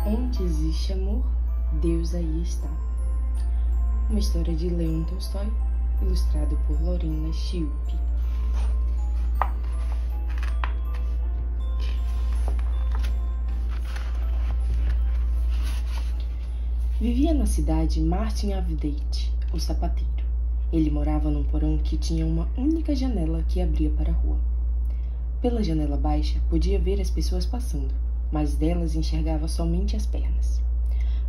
Onde existe amor, Deus aí está. Uma história de Leon Tolstói, ilustrado por Lorena Schilpe. Vivia na cidade Martin Avedite, o sapateiro. Ele morava num porão que tinha uma única janela que abria para a rua. Pela janela baixa, podia ver as pessoas passando, mas delas enxergava somente as pernas.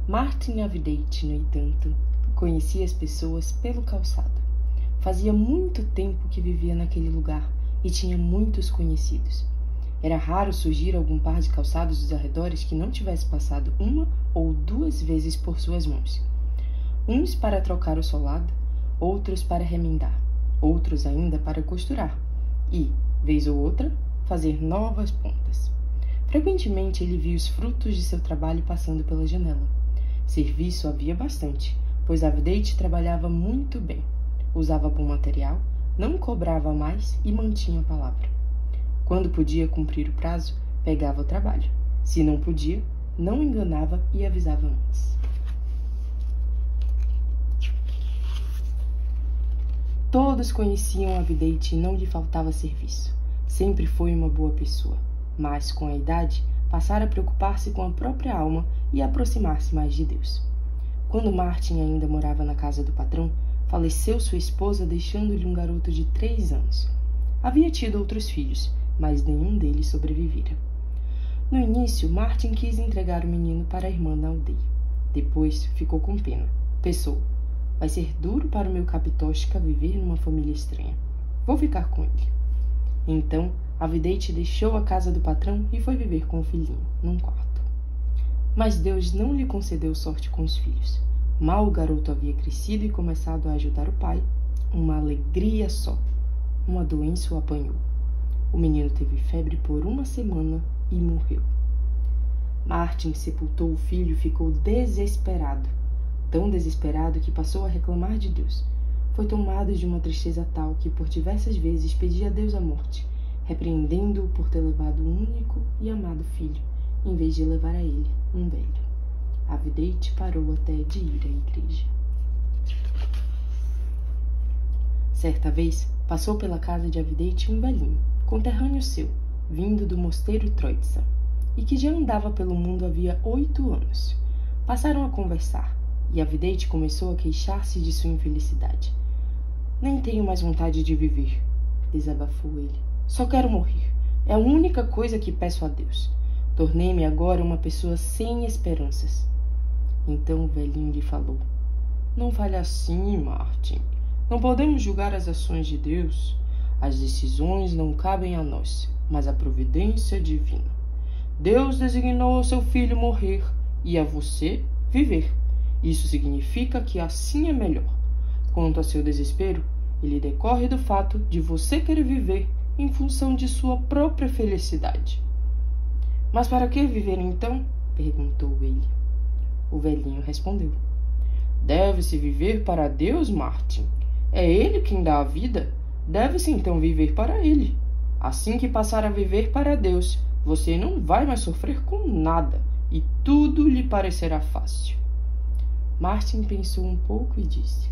Martin Avedite, no entanto, conhecia as pessoas pelo calçado. Fazia muito tempo que vivia naquele lugar e tinha muitos conhecidos. Era raro surgir algum par de calçados dos arredores que não tivesse passado uma ou duas vezes por suas mãos. Uns para trocar o solado, outros para remendar, outros ainda para costurar e, vez ou outra, fazer novas pontas. Frequentemente ele via os frutos de seu trabalho passando pela janela. Serviço havia bastante, pois Avedite trabalhava muito bem. Usava bom material, não cobrava mais e mantinha a palavra. Quando podia cumprir o prazo, pegava o trabalho. Se não podia, não enganava e avisava antes. Todos conheciam Avedite e não lhe faltava serviço. Sempre foi uma boa pessoa, mas com a idade passara a preocupar-se com a própria alma e a aproximar-se mais de Deus. Quando Martin ainda morava na casa do patrão, faleceu sua esposa deixando-lhe um garoto de 3 anos. Havia tido outros filhos, mas nenhum deles sobrevivera. No início, Martin quis entregar o menino para a irmã na aldeia. Depois ficou com pena. Pensou: vai ser duro para o meu capitosca viver numa família estranha. Vou ficar com ele. Então, Avedite deixou a casa do patrão e foi viver com o filhinho, num quarto. Mas Deus não lhe concedeu sorte com os filhos. Mal o garoto havia crescido e começado a ajudar o pai, uma alegria só. Uma doença o apanhou. O menino teve febre por 1 semana e morreu. Martin sepultou o filho e ficou desesperado. Tão desesperado que passou a reclamar de Deus. Foi tomado de uma tristeza tal que por diversas vezes pedia a Deus a morte, repreendendo-o por ter levado um único e amado filho, em vez de levar a ele um velho. Avedite parou até de ir à igreja. Certa vez, passou pela casa de Avedite um velhinho, conterrâneo seu, vindo do mosteiro Troitsa, e que já andava pelo mundo havia 8 anos. Passaram a conversar, e Avedite começou a queixar-se de sua infelicidade. Nem tenho mais vontade de viver, desabafou ele. Só quero morrer. É a única coisa que peço a Deus. Tornei-me agora uma pessoa sem esperanças. Então o velhinho lhe falou: não fale assim, Martin. Não podemos julgar as ações de Deus. As decisões não cabem a nós, mas a providência divina. Deus designou ao seu filho morrer e a você viver. Isso significa que assim é melhor. Quanto a seu desespero, ele decorre do fato de você querer viver em função de sua própria felicidade. Mas para que viver então? Perguntou ele. O velhinho respondeu: deve-se viver para Deus, Martin. É Ele quem dá a vida. Deve-se então viver para Ele. Assim que passar a viver para Deus, você não vai mais sofrer com nada e tudo lhe parecerá fácil. Martin pensou um pouco e disse: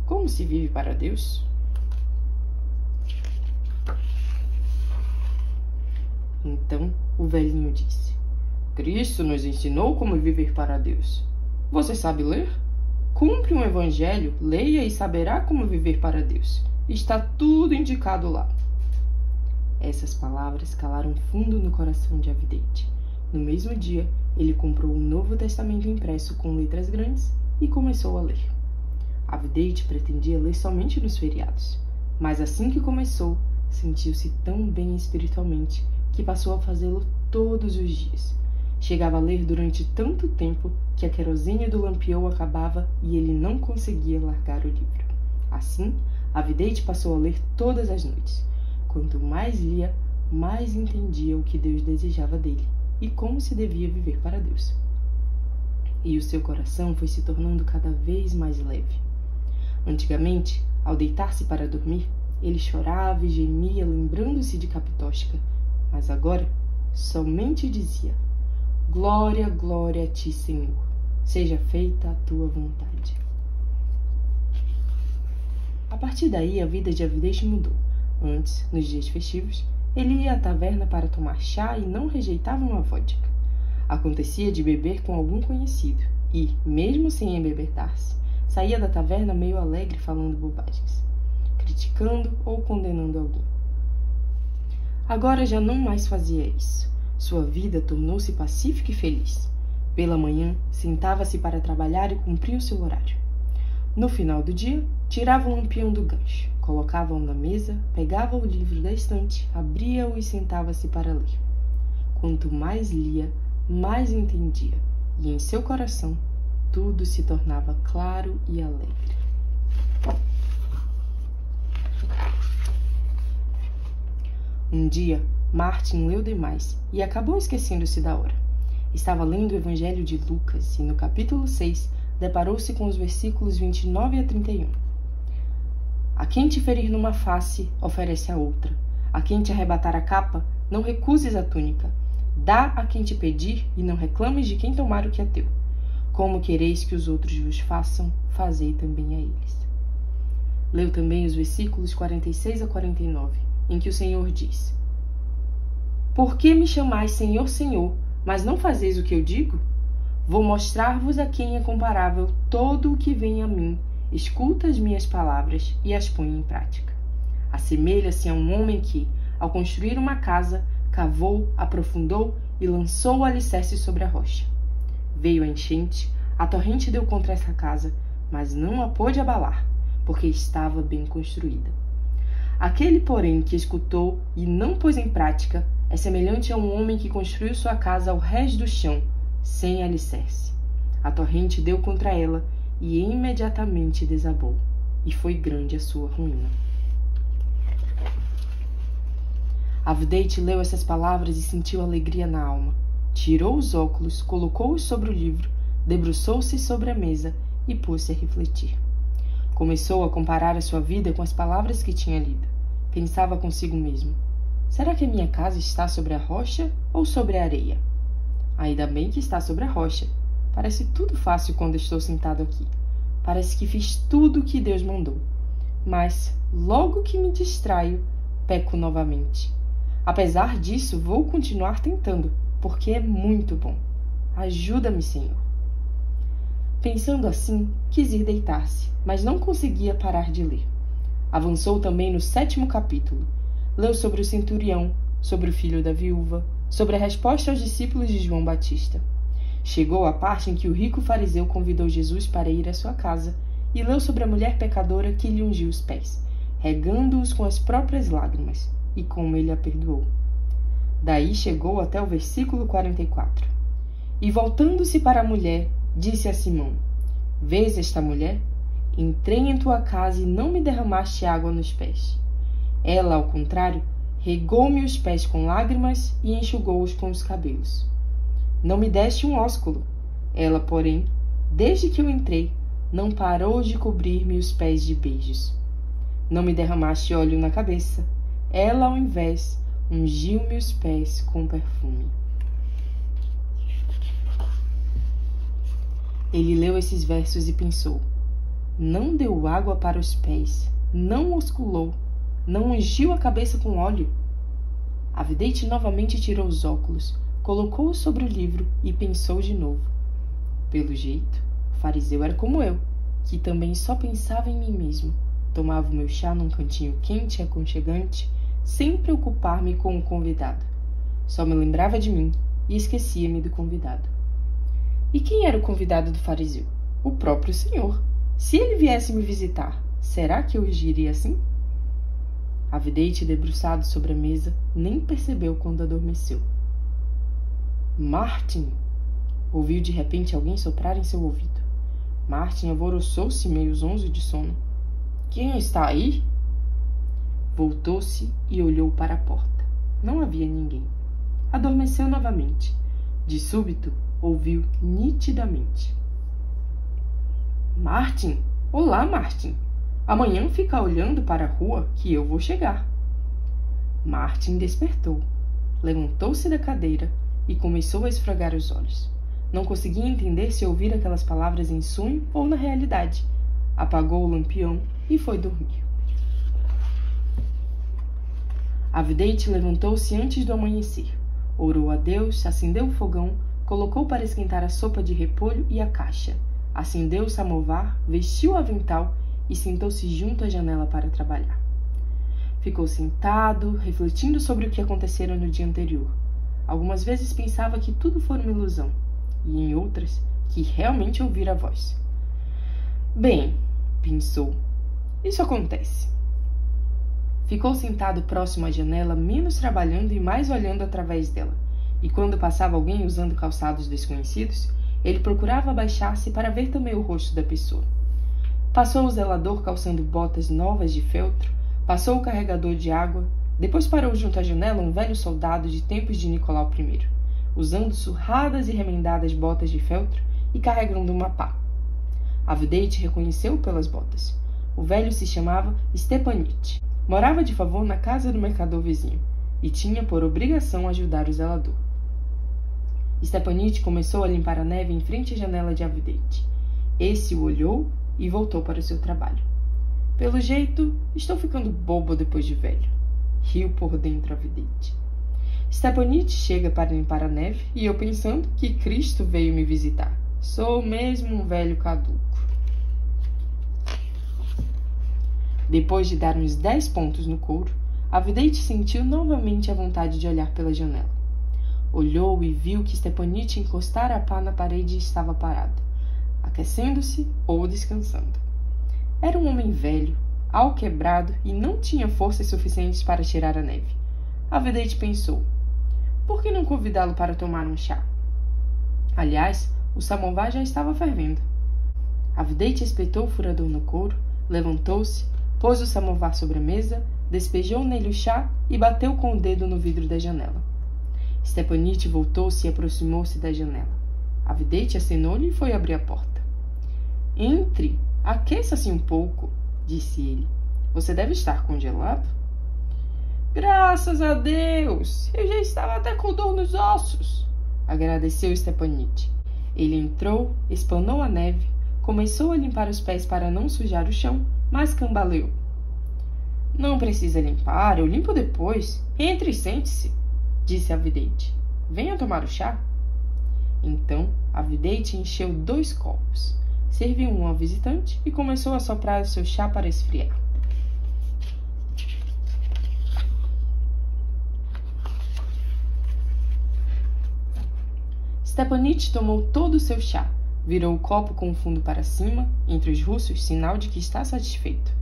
como se vive para Deus? Então o velhinho disse: Cristo nos ensinou como viver para Deus. Você sabe ler? Cumpre um evangelho, leia e saberá como viver para Deus. Está tudo indicado lá. Essas palavras calaram fundo no coração de Avedite. No mesmo dia, ele comprou um Novo Testamento impresso com letras grandes e começou a ler. Avedite pretendia ler somente nos feriados, mas assim que começou, sentiu-se tão bem espiritualmente que passou a fazê-lo todos os dias. Chegava a ler durante tanto tempo que a querosene do lampião acabava e ele não conseguia largar o livro. Assim, Avedite passou a ler todas as noites. Quanto mais lia, mais entendia o que Deus desejava dele e como se devia viver para Deus. E o seu coração foi se tornando cada vez mais leve. Antigamente, ao deitar-se para dormir, ele chorava e gemia lembrando-se de Capitosca, mas agora somente dizia: Glória, glória a ti, Senhor. Seja feita a tua vontade. A partir daí, a vida de Avidete mudou. Antes, nos dias festivos, ele ia à taverna para tomar chá e não rejeitava uma vodka. Acontecia de beber com algum conhecido e, mesmo sem embebedar-se, saía da taverna meio alegre falando bobagens, criticando ou condenando alguém. Agora já não mais fazia isso. Sua vida tornou-se pacífica e feliz. Pela manhã, sentava-se para trabalhar e cumpria o seu horário. No final do dia, tirava o lampião do gancho, colocava-o na mesa, pegava o livro da estante, abria-o e sentava-se para ler. Quanto mais lia, mais entendia, e em seu coração tudo se tornava claro e alegre. Um dia, Martin leu demais e acabou esquecendo-se da hora. Estava lendo o Evangelho de Lucas e, no capítulo 6, deparou-se com os versículos 29 a 31. A quem te ferir numa face, oferece a outra. A quem te arrebatar a capa, não recuses a túnica. Dá a quem te pedir e não reclames de quem tomar o que é teu. Como quereis que os outros vos façam, fazei também a eles. Leu também os versículos 46 a 49, em que o Senhor diz: Por que me chamais Senhor, Senhor, mas não fazeis o que eu digo? Vou mostrar-vos a quem é comparável todo o que vem a mim, escuta as minhas palavras e as põe em prática. Assemelha-se a um homem que, ao construir uma casa, cavou, aprofundou e lançou o alicerce sobre a rocha. Veio a enchente, a torrente deu contra essa casa, mas não a pôde abalar, porque estava bem construída. Aquele, porém, que escutou e não pôs em prática, é semelhante a um homem que construiu sua casa ao rés do chão, sem alicerce. A torrente deu contra ela e imediatamente desabou, e foi grande a sua ruína. Avidete leu essas palavras e sentiu alegria na alma. Tirou os óculos, colocou-os sobre o livro, debruçou-se sobre a mesa e pôs-se a refletir. Começou a comparar a sua vida com as palavras que tinha lido. Pensava consigo mesmo: será que a minha casa está sobre a rocha ou sobre a areia? Ainda bem que está sobre a rocha. Parece tudo fácil quando estou sentado aqui. Parece que fiz tudo o que Deus mandou. Mas, logo que me distraio, peco novamente. Apesar disso, vou continuar tentando, porque é muito bom. Ajuda-me, Senhor. Pensando assim, quis ir deitar-se, mas não conseguia parar de ler. Avançou também no 7º capítulo. Leu sobre o centurião, sobre o filho da viúva, sobre a resposta aos discípulos de João Batista. Chegou à parte em que o rico fariseu convidou Jesus para ir à sua casa e leu sobre a mulher pecadora que lhe ungiu os pés, regando-os com as próprias lágrimas, e como ele a perdoou. Daí chegou até o versículo 44. E voltando-se para a mulher, disse a Simão: Vês esta mulher? Entrei em tua casa e não me derramaste água nos pés. Ela, ao contrário, regou-me os pés com lágrimas e enxugou-os com os cabelos. Não me deste um ósculo. Ela, porém, desde que eu entrei, não parou de cobrir-me os pés de beijos. Não me derramaste óleo na cabeça. Ela, ao invés, ungiu-me os pés com perfume. Ele leu esses versos e pensou: não deu água para os pés, não osculou, não ungiu a cabeça com óleo. Avidete novamente tirou os óculos, colocou-os sobre o livro e pensou de novo. Pelo jeito, o fariseu era como eu, que também só pensava em mim mesmo. Tomava o meu chá num cantinho quente e aconchegante, sem preocupar-me com o convidado. Só me lembrava de mim e esquecia-me do convidado. E quem era o convidado do fariseu? O próprio Senhor. Se ele viesse me visitar, será que eu agiria assim? Avidete, debruçado sobre a mesa, nem percebeu quando adormeceu. Martin! Ouviu de repente alguém soprar em seu ouvido. Martin alvoroçou-se meio zonzo de sono. Quem está aí? Voltou-se e olhou para a porta. Não havia ninguém. Adormeceu novamente. De súbito, ouviu nitidamente: Martin! Olá, Martin! Amanhã fica olhando para a rua que eu vou chegar. Martin despertou. Levantou-se da cadeira, e começou a esfregar os olhos. Não conseguia entender se ouvira aquelas palavras em sonho ou na realidade. Apagou o lampião e foi dormir. A vidente levantou-se antes do amanhecer. Orou a Deus, acendeu o fogão, colocou para esquentar a sopa de repolho e a caixa. Acendeu o samovar, vestiu o avental e sentou-se junto à janela para trabalhar. Ficou sentado, refletindo sobre o que acontecera no dia anterior. Algumas vezes pensava que tudo fora uma ilusão, e em outras, que realmente ouvira a voz. Bem, pensou, isso acontece. Ficou sentado próximo à janela, menos trabalhando e mais olhando através dela, e quando passava alguém usando calçados desconhecidos, ele procurava abaixar-se para ver também o rosto da pessoa. Passou o zelador calçando botas novas de feltro, passou o carregador de água, depois parou junto à janela um velho soldado de tempos de Nicolau I, usando surradas e remendadas botas de feltro e carregando uma pá. A vidente reconheceu-o pelas botas. O velho se chamava Stepanit. Morava de favor na casa do mercador vizinho e tinha por obrigação ajudar o zelador. Stepanit começou a limpar a neve em frente à janela de Avidente. Esse o olhou e voltou para o seu trabalho. Pelo jeito, estou ficando bobo depois de velho. Riu por dentro Avidente. Stepanit chega para limpar a neve e eu pensando que Cristo veio me visitar. Sou mesmo um velho caduco. Depois de dar uns 10 pontos no couro, a vidente sentiu novamente a vontade de olhar pela janela. Olhou e viu que Stepanit encostara a pá na parede e estava parado, aquecendo-se ou descansando. Era um homem velho, alquebrado e não tinha forças suficientes para tirar a neve. A vidente pensou, por que não convidá-lo para tomar um chá? Aliás, o samovar já estava fervendo. A vidente espetou o furador no couro, levantou-se, pôs o samovar sobre a mesa, despejou nele o chá e bateu com o dedo no vidro da janela. Stepanit voltou-se e aproximou-se da janela. A vidente acenou-lhe e foi abrir a porta. Entre, aqueça-se um pouco, disse ele. Você deve estar congelado? Graças a Deus! Eu já estava até com dor nos ossos, agradeceu Stepanit. Ele entrou, espanou a neve, começou a limpar os pés para não sujar o chão, mas cambaleou. Não precisa limpar, eu limpo depois. Entre e sente-se, disse a vidente. Venha tomar o chá. Então, a vidente encheu 2 copos, serviu um ao visitante e começou a soprar o seu chá para esfriar. Stepanit tomou todo o seu chá, virou o copo com o fundo para cima, entre os russos, sinal de que está satisfeito.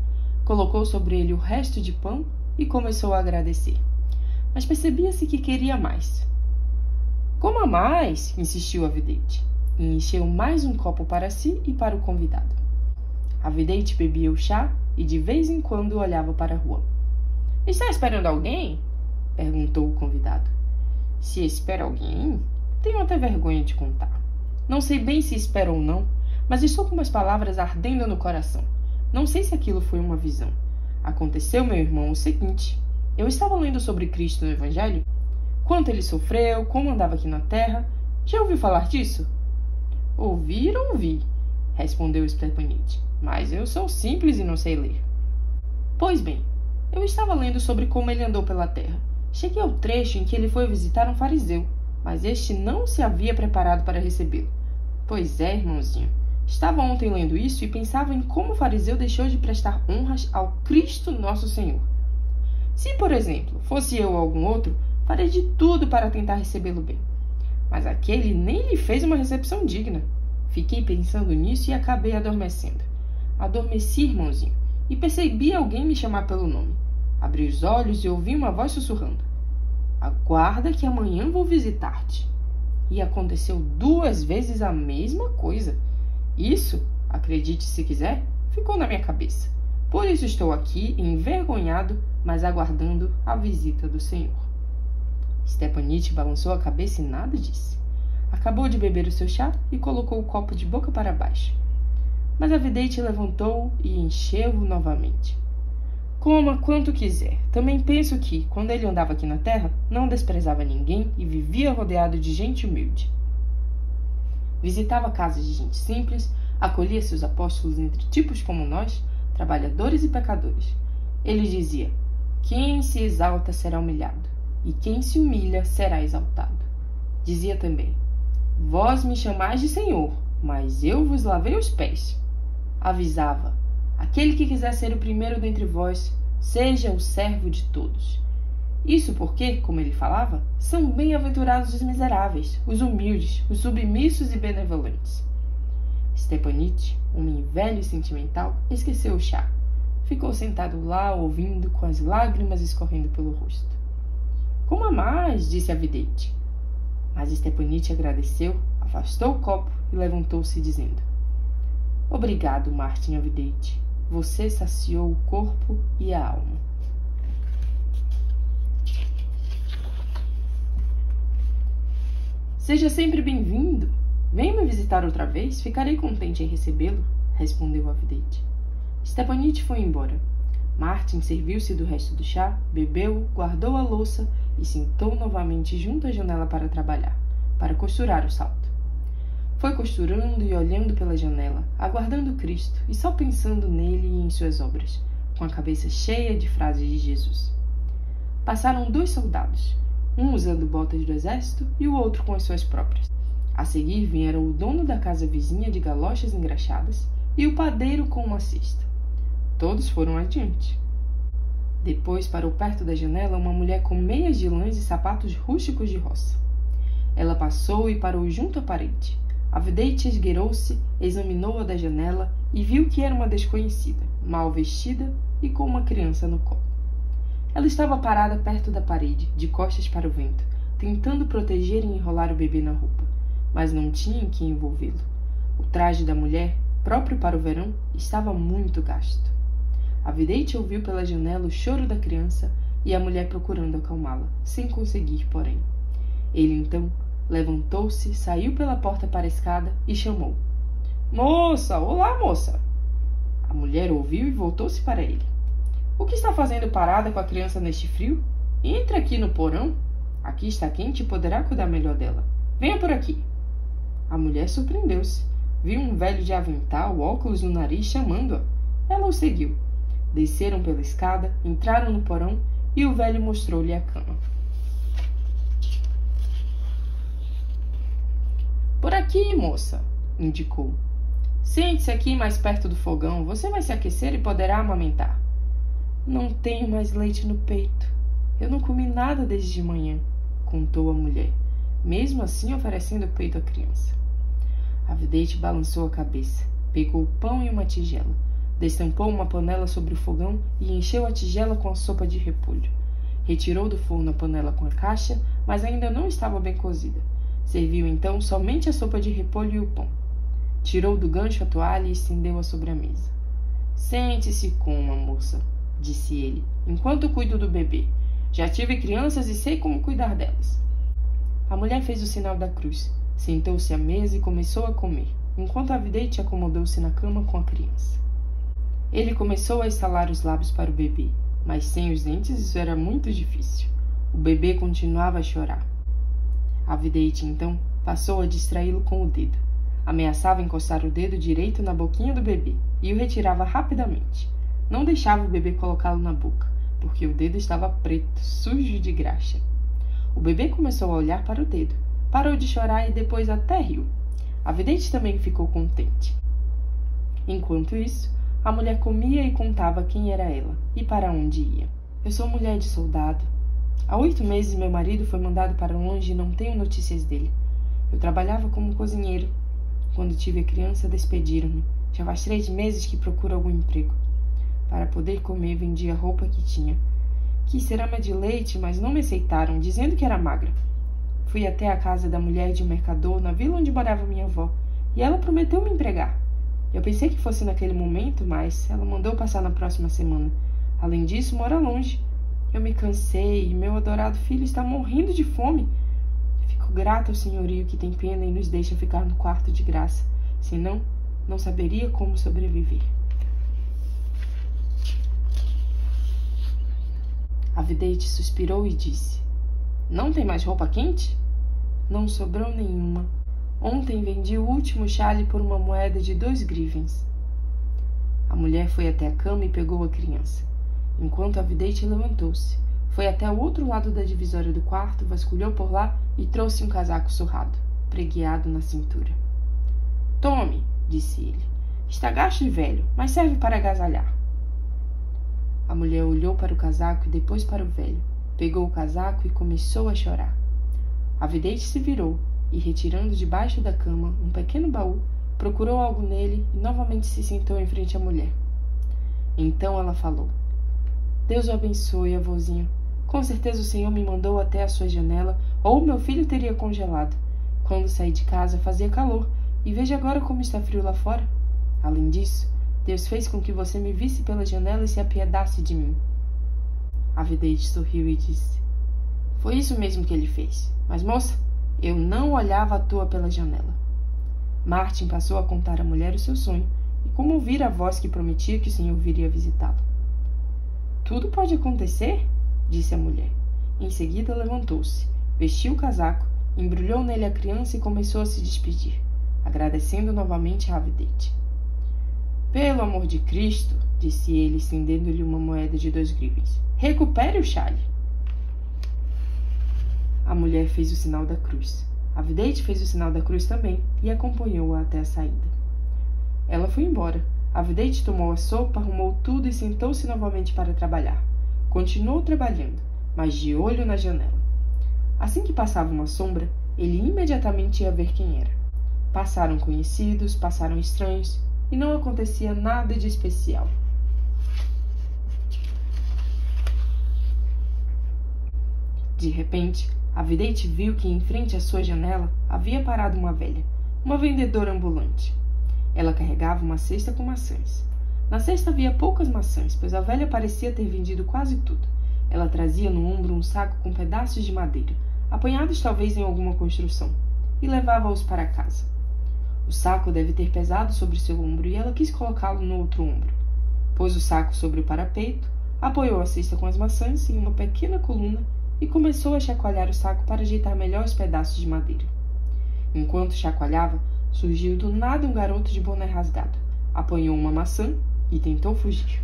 Colocou sobre ele o resto de pão e começou a agradecer. Mas percebia-se que queria mais. Coma mais, insistiu a vidente, e encheu mais um copo para si e para o convidado. A vidente bebia o chá e de vez em quando olhava para a rua. Está esperando alguém? Perguntou o convidado. Se espera alguém? Tenho até vergonha de contar. Não sei bem se espero ou não, mas estou com umas palavras ardendo no coração. Não sei se aquilo foi uma visão. Aconteceu, meu irmão, o seguinte. Eu estava lendo sobre Cristo no Evangelho. Quanto ele sofreu, como andava aqui na terra. Já ouviu falar disso? Ouvi, respondeu Stepanit. Mas eu sou simples e não sei ler. Pois bem, eu estava lendo sobre como ele andou pela terra. Cheguei ao trecho em que ele foi visitar um fariseu, mas este não se havia preparado para recebê-lo. Pois é, irmãozinho, estava ontem lendo isso e pensava em como o fariseu deixou de prestar honras ao Cristo nosso Senhor. Se, por exemplo, fosse eu ou algum outro, faria de tudo para tentar recebê-lo bem. Mas aquele nem lhe fez uma recepção digna. Fiquei pensando nisso e acabei adormecendo. Adormeci, irmãozinho, e percebi alguém me chamar pelo nome. Abri os olhos e ouvi uma voz sussurrando. Aguarda que amanhã vou visitar-te. E aconteceu 2 vezes a mesma coisa. Isso, acredite se quiser, ficou na minha cabeça. Por isso estou aqui, envergonhado, mas aguardando a visita do Senhor. Stepanit balançou a cabeça e nada disse. Acabou de beber o seu chá e colocou o copo de boca para baixo. Mas a vidente levantou e encheu-o novamente. Coma quanto quiser. Também penso que, quando ele andava aqui na terra, não desprezava ninguém e vivia rodeado de gente humilde. Visitava casas de gente simples, acolhia seus apóstolos entre tipos como nós, trabalhadores e pecadores. Ele dizia: quem se exalta será humilhado, e quem se humilha será exaltado. Dizia também: vós me chamais de Senhor, mas eu vos lavei os pés. Avisava: aquele que quiser ser o primeiro dentre vós, seja o servo de todos. Isso porque, como ele falava, são bem-aventurados os miseráveis, os humildes, os submissos e benevolentes. Stepanite, homem velho e sentimental, esqueceu o chá. Ficou sentado lá, ouvindo, com as lágrimas escorrendo pelo rosto. Coma mais, disse a vidente. Mas Stepanite agradeceu, afastou o copo e levantou-se dizendo: obrigado, Martin a vidente. Você saciou o corpo e a alma. Seja sempre bem-vindo. Venha me visitar outra vez, ficarei contente em recebê-lo, respondeu a vidente. Stepanite foi embora. Martin serviu-se do resto do chá, bebeu, guardou a louça e sentou novamente junto à janela para trabalhar, para costurar o salto. Foi costurando e olhando pela janela, aguardando Cristo e só pensando nele e em suas obras, com a cabeça cheia de frases de Jesus. Passaram 2 soldados, um usando botas do exército e o outro com as suas próprias. A seguir vieram o dono da casa vizinha de galochas engraxadas e o padeiro com uma cesta. Todos foram adiante. Depois parou perto da janela uma mulher com meias de lãs e sapatos rústicos de roça. Ela passou e parou junto à parede. A vidente esgueirou-se, examinou-a da janela e viu que era uma desconhecida, mal vestida e com uma criança no colo. Ela estava parada perto da parede, de costas para o vento, tentando proteger e enrolar o bebê na roupa, mas não tinha em que envolvê-lo. O traje da mulher, próprio para o verão, estava muito gasto. A vidente ouviu pela janela o choro da criança e a mulher procurando acalmá-la, sem conseguir, porém. Ele, então, levantou-se, saiu pela porta para a escada e chamou: Moça! Olá, moça! A mulher ouviu e voltou-se para ele. O que está fazendo parada com a criança neste frio? Entre aqui no porão. Aqui está quente e poderá cuidar melhor dela. Venha por aqui. A mulher surpreendeu-se. Viu um velho de avental, óculos no nariz, chamando-a. Ela o seguiu. Desceram pela escada, entraram no porão e o velho mostrou-lhe a cama. Por aqui, moça, indicou. Sente-se aqui mais perto do fogão. Você vai se aquecer e poderá amamentar. Não tenho mais leite no peito. Eu não comi nada desde de manhã, contou a mulher, mesmo assim oferecendo o peito à criança. A vidente balançou a cabeça, pegou o pão e uma tigela, destampou uma panela sobre o fogão e encheu a tigela com a sopa de repolho. Retirou do forno a panela com a caixa, mas ainda não estava bem cozida. Serviu então somente a sopa de repolho e o pão. Tirou do gancho a toalha e estendeu-a sobre a mesa. Sente-se e coma, moça, disse ele, enquanto cuido do bebê. Já tive crianças e sei como cuidar delas. A mulher fez o sinal da cruz, sentou-se à mesa e começou a comer, enquanto a vidente acomodou-se na cama com a criança. Ele começou a estalar os lábios para o bebê, mas sem os dentes isso era muito difícil. O bebê continuava a chorar. A vidente, então, passou a distraí-lo com o dedo. Ameaçava encostar o dedo direito na boquinha do bebê e o retirava rapidamente. Não deixava o bebê colocá-lo na boca, porque o dedo estava preto, sujo de graxa. O bebê começou a olhar para o dedo, parou de chorar e depois até riu. A vidente também ficou contente. Enquanto isso, a mulher comia e contava quem era ela e para onde ia. Eu sou mulher de soldado. Há 8 meses meu marido foi mandado para longe e não tenho notícias dele. Eu trabalhava como cozinheiro. Quando tive a criança, despediram-me. Já faz 3 meses que procuro algum emprego. Para poder comer, vendi a roupa que tinha. Quis cerama de leite, mas não me aceitaram, dizendo que era magra. Fui até a casa da mulher de um mercador, na vila onde morava minha avó, e ela prometeu me empregar. Eu pensei que fosse naquele momento, mas ela mandou passar na próxima semana. Além disso, mora longe. Eu me cansei e meu adorado filho está morrendo de fome. Fico grata ao senhorio que tem pena e nos deixa ficar no quarto de graça. Senão, não saberia como sobreviver. A vidente suspirou e disse: Não tem mais roupa quente? Não sobrou nenhuma. Ontem vendi o último chale por uma moeda de 2 grivens. A mulher foi até a cama e pegou a criança, enquanto a vidente levantou-se. Foi até o outro lado da divisória do quarto, vasculhou por lá e trouxe um casaco surrado, pregueado na cintura. Tome, disse ele. Está gasto e velho, mas serve para agasalhar. A mulher olhou para o casaco e depois para o velho, pegou o casaco e começou a chorar. A vidente se virou e, retirando debaixo da cama um pequeno baú, procurou algo nele e novamente se sentou em frente à mulher. Então ela falou: Deus o abençoe, avôzinho. Com certeza o Senhor me mandou até a sua janela, ou meu filho teria congelado. Quando saí de casa fazia calor, e veja agora como está frio lá fora. Além disso, Deus fez com que você me visse pela janela e se apiedasse de mim. A vidente sorriu e disse: Foi isso mesmo que ele fez. Mas, moça, eu não olhava à toa pela janela. Martin passou a contar à mulher o seu sonho, e como ouvira a voz que prometia que o Senhor viria visitá-lo. Tudo pode acontecer? Disse a mulher. Em seguida levantou-se, vestiu o casaco, embrulhou nele a criança e começou a se despedir, agradecendo novamente à vidente. Pelo amor de Cristo, disse ele, estendendo-lhe uma moeda de 2 grivens, recupere o chale. A mulher fez o sinal da cruz. A vidente fez o sinal da cruz também e acompanhou-a até a saída. Ela foi embora. A vidente tomou a sopa, arrumou tudo e sentou-se novamente para trabalhar. Continuou trabalhando, mas de olho na janela. Assim que passava uma sombra, ele imediatamente ia ver quem era. Passaram conhecidos, passaram estranhos, e não acontecia nada de especial. De repente, a vidente viu que em frente à sua janela havia parado uma velha, uma vendedora ambulante. Ela carregava uma cesta com maçãs. Na cesta havia poucas maçãs, pois a velha parecia ter vendido quase tudo. Ela trazia no ombro um saco com pedaços de madeira, apanhados talvez em alguma construção, e levava-os para casa. O saco deve ter pesado sobre seu ombro e ela quis colocá-lo no outro ombro. Pôs o saco sobre o parapeito, apoiou a cesta com as maçãs em uma pequena coluna e começou a chacoalhar o saco para ajeitar melhor os pedaços de madeira. Enquanto chacoalhava, surgiu do nada um garoto de boné rasgado, apanhou uma maçã e tentou fugir.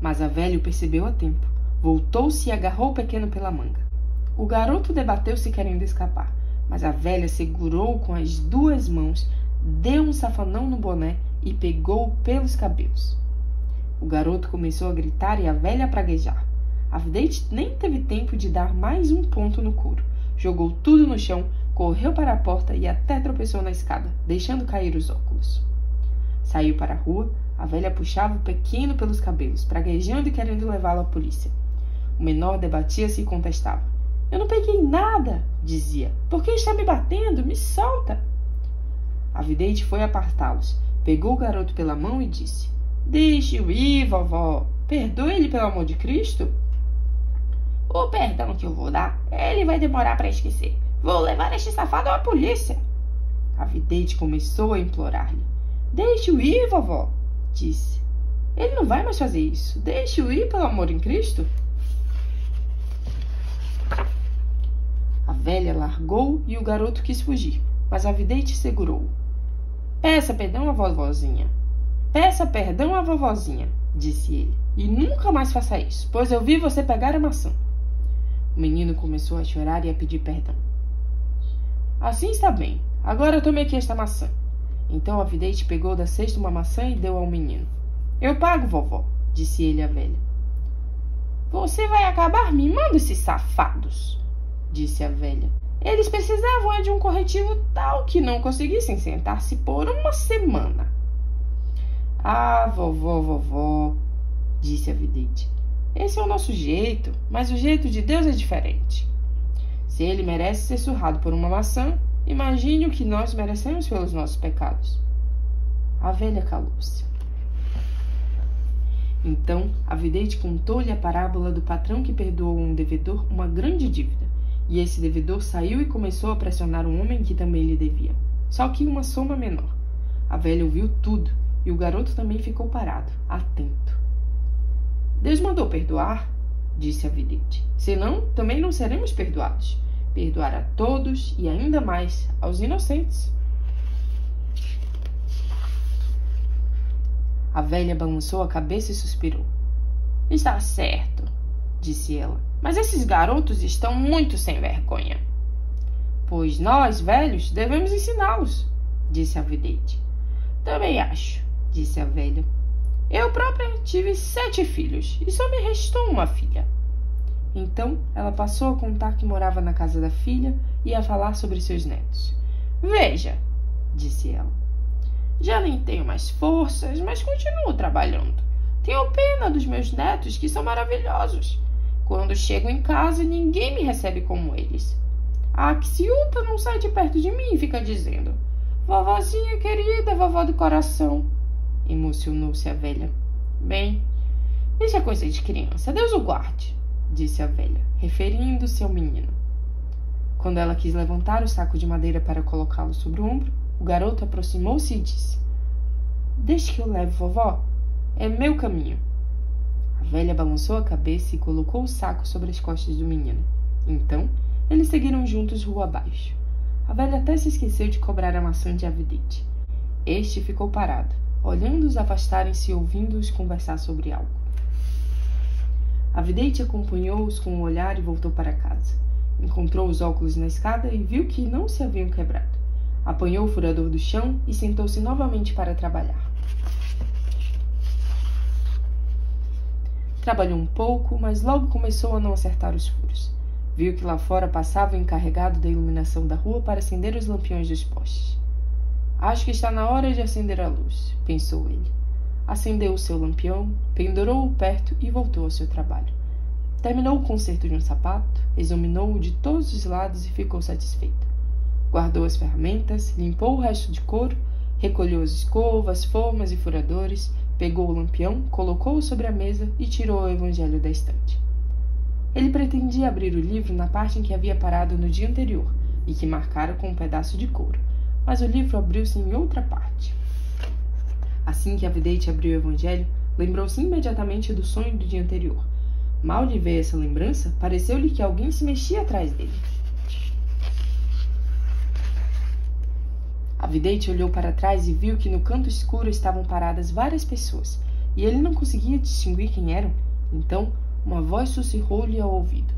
Mas a velha o percebeu a tempo. Voltou-se e agarrou o pequeno pela manga. O garoto debateu-se querendo escapar, mas a velha segurou-o com as 2 mãos, deu um safanão no boné e pegou-o pelos cabelos. O garoto começou a gritar e a velha a praguejar. A vidente nem teve tempo de dar mais um ponto no couro. Jogou tudo no chão, correu para a porta e até tropeçou na escada, deixando cair os óculos. Saiu para a rua, a velha puxava o pequeno pelos cabelos, praguejando e querendo levá-lo à polícia. O menor debatia-se e contestava. Eu não peguei nada, dizia. Por que está me batendo? Me solta! A vidente foi apartá-los, pegou o garoto pela mão e disse. Deixe-o ir, vovó. Perdoe-lhe pelo amor de Cristo. O perdão que eu vou dar, ele vai demorar para esquecer. Vou levar este safado à polícia. A vidente começou a implorar-lhe. Deixe-o ir, vovó, disse. Ele não vai mais fazer isso. Deixe-o ir, pelo amor em Cristo. A velha largou e o garoto quis fugir, mas a vidente segurou-o. Peça perdão à vovozinha. Peça perdão à vovozinha, disse ele. E nunca mais faça isso, pois eu vi você pegar a maçã. O menino começou a chorar e a pedir perdão. Assim está bem. Agora tome aqui esta maçã. Então a vidente pegou da cesta uma maçã e deu ao menino. Eu pago, vovó, disse ele à velha. Você vai acabar mimando esses safados, disse a velha. Eles precisavam de um corretivo tal que não conseguissem sentar-se por uma semana. Ah, vovó, disse a vidente. Esse é o nosso jeito, mas o jeito de Deus é diferente. Se ele merece ser surrado por uma maçã, imagine o que nós merecemos pelos nossos pecados. A velha calou-se. Então, a vidente contou-lhe a parábola do patrão que perdoou a um devedor uma grande dívida, e esse devedor saiu e começou a pressionar um homem que também lhe devia, só que uma soma menor. A velha ouviu tudo e o garoto também ficou parado, atento. Deus mandou perdoar, disse a vidente. Senão, também não seremos perdoados. Perdoar a todos e ainda mais aos inocentes. A velha balançou a cabeça e suspirou. Está certo, disse ela, mas esses garotos estão muito sem vergonha. Pois nós, velhos, devemos ensiná-los, disse a vidente. Também acho, disse a velha. Eu própria tive 7 filhos e só me restou uma filha. Então ela passou a contar que morava na casa da filha e a falar sobre seus netos. Veja, disse ela. Já nem tenho mais forças, mas continuo trabalhando. Tenho pena dos meus netos, que são maravilhosos. Quando chego em casa, ninguém me recebe como eles. A Axiuta não sai de perto de mim e fica dizendo: Vovozinha querida, vovó do coração. Emocionou-se a velha. Bem, isso é coisa de criança. Deus o guarde, disse a velha, referindo-se ao menino. Quando ela quis levantar o saco de madeira para colocá-lo sobre o ombro, o garoto aproximou-se e disse: Deixe que eu leve, vovó. É meu caminho. A velha balançou a cabeça e colocou o saco sobre as costas do menino. Então, eles seguiram juntos rua abaixo. A velha até se esqueceu de cobrar a maçã de vidente. Este ficou parado, olhando-os afastarem-se e ouvindo-os conversar sobre algo. A vidente acompanhou-os com o olhar e voltou para casa. Encontrou os óculos na escada e viu que não se haviam quebrado. Apanhou o furador do chão e sentou-se novamente para trabalhar. Trabalhou um pouco, mas logo começou a não acertar os furos. Viu que lá fora passava o encarregado da iluminação da rua para acender os lampiões dos postes. Acho que está na hora de acender a luz, pensou ele. Acendeu o seu lampião, pendurou-o perto e voltou ao seu trabalho. Terminou o conserto de um sapato, examinou-o de todos os lados e ficou satisfeito. Guardou as ferramentas, limpou o resto de couro, recolheu as escovas, formas e furadores, pegou o lampião, colocou-o sobre a mesa e tirou o evangelho da estante. Ele pretendia abrir o livro na parte em que havia parado no dia anterior e que marcara com um pedaço de couro, mas o livro abriu-se em outra parte. Assim que a vidente abriu o evangelho, lembrou-se imediatamente do sonho do dia anterior. Mal lhe veio essa lembrança, pareceu-lhe que alguém se mexia atrás dele. A vidente olhou para trás e viu que no canto escuro estavam paradas várias pessoas, e ele não conseguia distinguir quem eram. Então, uma voz sussurrou-lhe ao ouvido.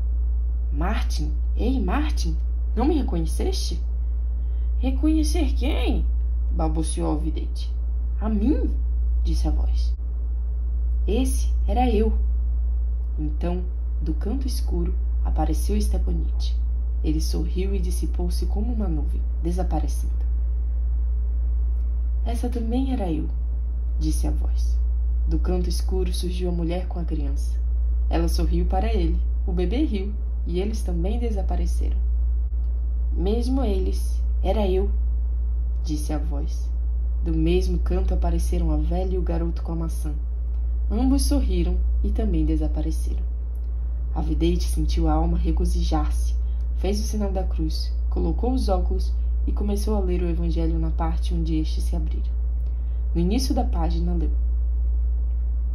Martin! Ei, Martin! Não me reconheceste? Reconhecer quem? Balbuciou a vidente. A mim? Disse a voz. Esse era eu. Então, do canto escuro, apareceu Stepanite. Ele sorriu e dissipou-se como uma nuvem, desaparecendo. Essa também era eu, disse a voz. Do canto escuro surgiu a mulher com a criança. Ela sorriu para ele, o bebê riu, e eles também desapareceram. Mesmo eles, era eu, disse a voz. Do mesmo canto apareceram a velha e o garoto com a maçã. Ambos sorriram e também desapareceram. A vidente sentiu a alma regozijar-se, fez o sinal da cruz, colocou os óculos e começou a ler o evangelho na parte onde este se abrira. No início da página leu: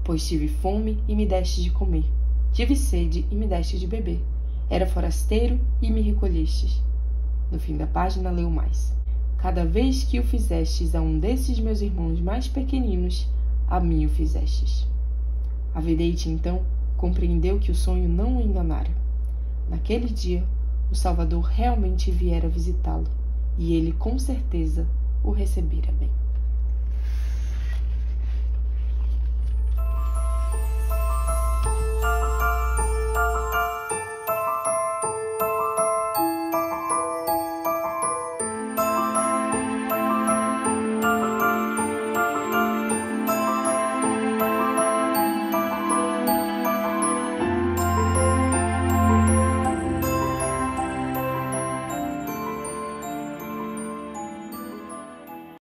Pois tive fome e me deste de comer, tive sede e me deste de beber, era forasteiro e me recolhestes. No fim da página leu mais: Cada vez que o fizestes a um desses meus irmãos mais pequeninos, a mim o fizestes. A vidente, então, compreendeu que o sonho não o enganara. Naquele dia, o Salvador realmente viera visitá-lo, e ele, com certeza, o recebera bem.